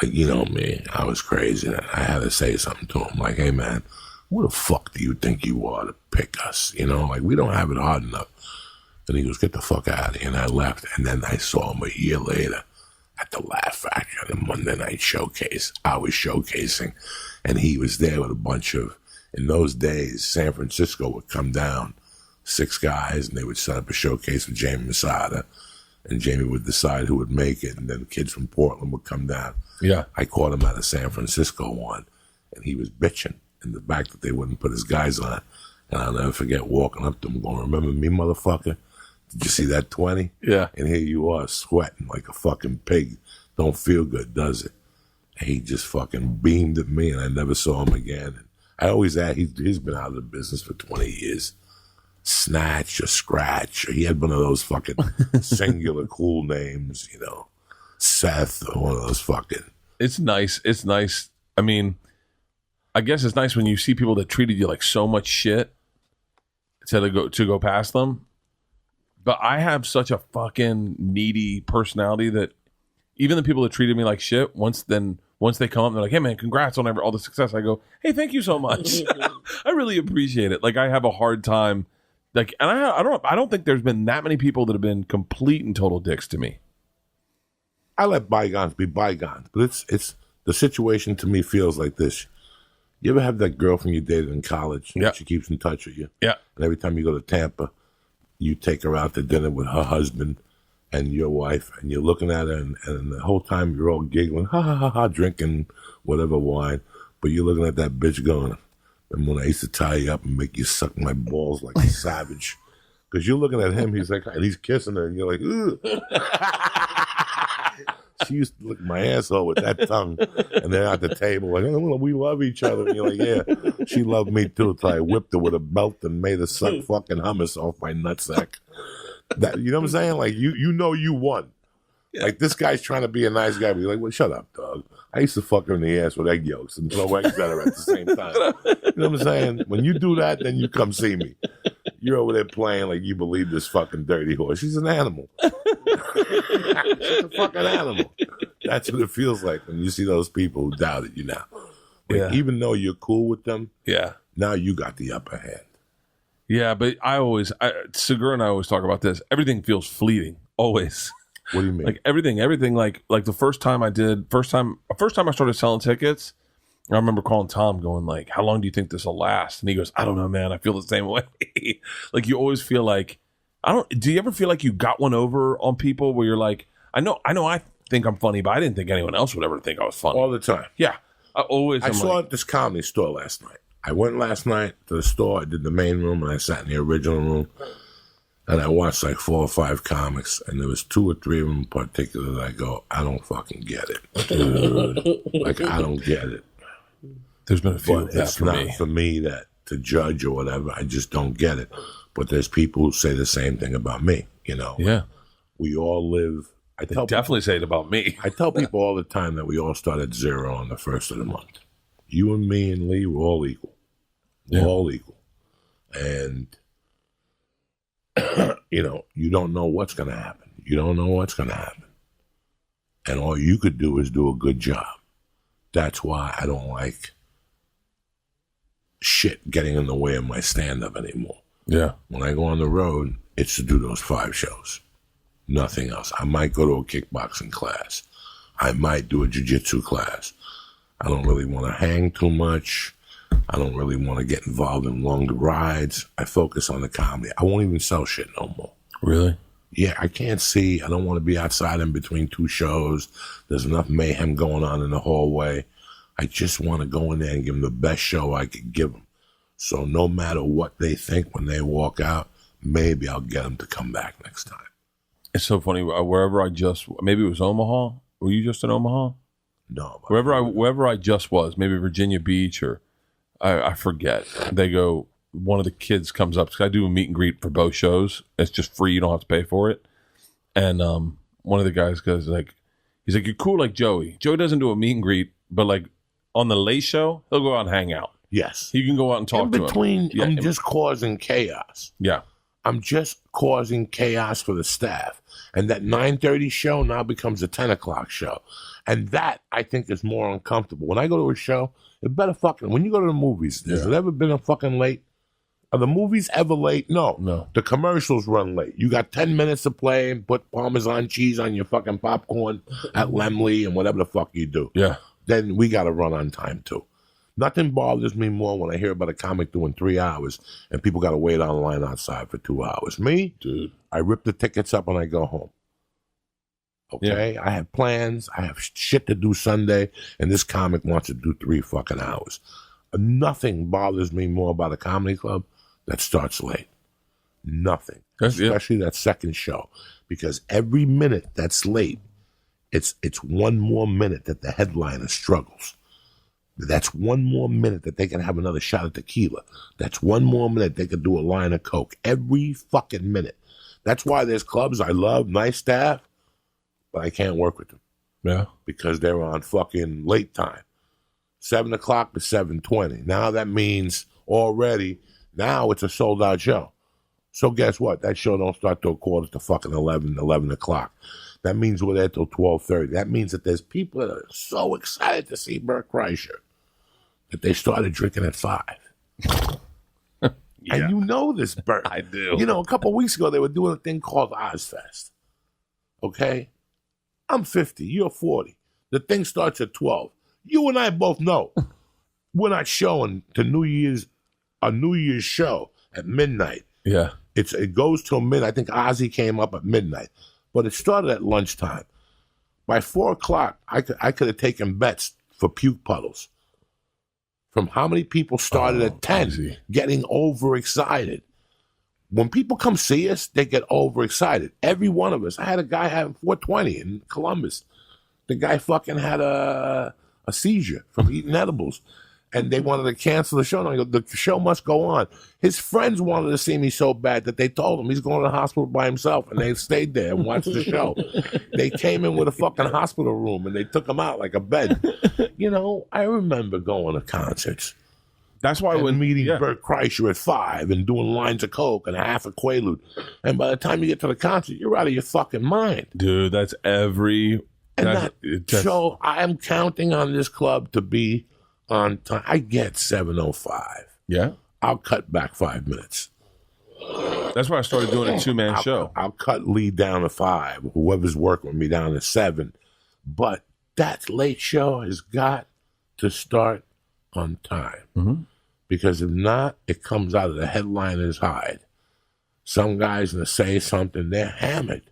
Like, you know me, I was crazy. And I had to say something to him. Like, hey, man, who the fuck do you think you are to pick us? You know, like, we don't have it hard enough. And he goes, get the fuck out of here. And I left. And then I saw him a year later at the Laugh Factory at the Monday Night Showcase. I was showcasing. And he was there with a bunch of, in those days, San Francisco would come down, 6 guys, and they would set up a showcase with Jamie Masada. And Jamie would decide who would make it. And then kids from Portland would come down. Yeah. I caught him at a San Francisco one. And he was bitching in the back that they wouldn't put his guys on. And I'll never forget walking up to him going, remember me, motherfucker? Did you see that 20? Yeah. And here you are sweating like a fucking pig. Don't feel good, does it? And he just fucking beamed at me, and I never saw him again. And I always asked, he's been out of the business for 20 years. Snatch or Scratch. Or he had one of those fucking singular cool names, you know. Seth or one of those fucking. It's nice. It's nice. I mean, I guess it's nice when you see people that treated you like so much shit to go past them. But I have such a fucking needy personality that even the people that treated me like shit, once they come up and they're like, hey man, congrats on all the success, I go, hey, thank you so much. I really appreciate it. Like, I have a hard time, like, and I don't think there's been that many people that have been complete and total dicks to me. I let bygones be bygones, but it's the situation to me feels like this. You ever have that girlfriend you dated in college? Yeah. She keeps in touch with you. Yeah. And every time you go to Tampa, you take her out to dinner with her husband and your wife, and you're looking at her, and the whole time you're all giggling, ha, ha, ha, ha, drinking whatever wine, but you're looking at that bitch going, and when I used to tie you up and make you suck my balls like a savage, because you're looking at him, he's like, and he's kissing her, and you're like, ugh. She used to lick my asshole with that tongue, and they're at the table like, oh, we love each other. And you're like, yeah, she loved me too. So I whipped her with a belt and made her suck fucking hummus off my nutsack. That, you know what I'm saying? Like, you know you won. Yeah. Like, this guy's trying to be a nice guy, but you're like, well, shut up, dog. I used to fuck her in the ass with egg yolks and throw eggs at her at the same time. You know what I'm saying? When you do that, then you come see me. You're over there playing like you believe this fucking dirty horse. She's an animal. She's a fucking animal. That's what it feels like when you see those people who doubted you now. Like, yeah. Even though you're cool with them, yeah, now you got the upper hand. Yeah, but Segura and I always talk about this. Everything feels fleeting, always. What do you mean? Like everything, like the first time I started selling tickets, I remember calling Tom going like, how long do you think this will last? And he goes, I don't know, man. I feel the same way. Like, you always feel like, do you ever feel like you got one over on people where you're like, I know I think I'm funny, but I didn't think anyone else would ever think I was funny. All the time. Yeah. I saw at this comedy store last night. I went last night to the store. I did the main room, and I sat in the original room, and I watched like 4 or 5 comics, and there was 2 or 3 of them in particular that I go, I don't fucking get it, dude. Like, I don't get it. There's been a few but of that it's for not me. for me to judge or whatever. I just don't get it. But there's people who say the same thing about me, you know? Yeah. We all live. Definitely say it about me. I tell people all the time that we all start at 0 on the first of the month. You and me and Lee, we're all equal. We're all equal. And, you know, you don't know what's going to happen. You don't know what's going to happen. And all you could do is do a good job. That's why I don't like shit getting in the way of my stand-up anymore. Yeah. When I go on the road, it's to do those 5 shows. Nothing else. I might go to a kickboxing class. I might do a jiu-jitsu class. I don't really want to hang too much. I don't really want to get involved in long rides. I focus on the comedy. I won't even sell shit no more. Really? Yeah, I can't see. I don't want to be outside in between 2 shows. There's enough mayhem going on in the hallway. I just want to go in there and give them the best show I could give them. So no matter what they think when they walk out, maybe I'll get them to come back next time. It's so funny. Maybe it was Omaha. Were you just in Omaha? No. Wherever I just was, maybe Virginia Beach or I forget. They go, one of the kids comes up, because I do a meet and greet for both shows. It's just free. You don't have to pay for it. And one of the guys goes like, he's like, you're cool like Joey. Joey doesn't do a meet and greet, but like on the late show, he'll go out and hang out. Yes. He can go out and talk to him. I'm just causing chaos. Yeah. I'm just causing chaos for the staff. And that 9:30 show now becomes a 10 o'clock show. And that, I think, is more uncomfortable. When I go to a show, it better fucking... When you go to the movies, has it ever been a fucking late? Are the movies ever late? No. The commercials run late. You got 10 minutes to play and put Parmesan cheese on your fucking popcorn at Lemley and whatever the fuck you do. Yeah. Then we got to run on time, too. Nothing bothers me more when I hear about a comic doing 3 hours and people got to wait online outside for 2 hours. Me, dude, I rip the tickets up and I go home. Okay? I have plans. I have shit to do Sunday, and this comic wants to do 3 fucking hours. Nothing bothers me more about a comedy club that starts late. Nothing. Especially that second show. Because every minute that's late, it's one more minute that the headliner struggles. That's one more minute that they can have another shot of tequila. That's one more minute they can do a line of coke. Every fucking minute. That's why there's clubs I love, nice staff, but I can't work with them. Yeah. Because they're on fucking late time. 7 o'clock to 7:20. Now that means already... Now it's a sold-out show. So guess what? That show don't start till 11 o'clock. That means we're there till 12:30. That means that there's people that are so excited to see BERT KREISCHER that they started drinking at 5. And you know this, Bert. I do. You know, a couple of weeks ago, they were doing a thing called Ozfest. Okay? I'm 50. You're 40. The thing starts at 12. You and I both know we're not showing to a New Year's show at midnight. Yeah. It goes till midnight. I think Ozzy came up at midnight. But it started at lunchtime. By 4 o'clock, I could have taken bets for puke puddles. From how many people started at 10, easy. Getting overexcited. When people come see us, they get overexcited. Every one of us. I had a guy having 420 in Columbus. The guy fucking had a seizure from eating edibles. And they wanted to cancel the show. And I go, the show must go on. His friends wanted to see me so bad that they told him he's going to the hospital by himself. And they stayed there and watched the show. They came in with a fucking hospital room and they took him out like a bed. You know, I remember going to concerts. That's why when meeting BERT KREISCHER at 5 and doing lines of coke and a half a Quaalude. And by the time you get to the concert, you're out of your fucking mind. Dude, that's every... So I am counting on this club to be on time. I get 7:05. Yeah. I'll cut back 5 minutes. That's why I started doing a 2-man show. I'll cut Lee down to 5. Whoever's working with me down to 7. But that late show has got to start on time. Mm-hmm. Because if not, it comes out of the headliner's hide. Some guy's going to say something. They're hammered.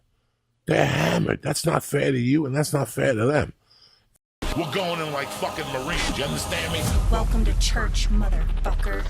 They're hammered. That's not fair to you, and that's not fair to them. We're going in like fucking Marines. You understand me? Welcome to church, motherfucker.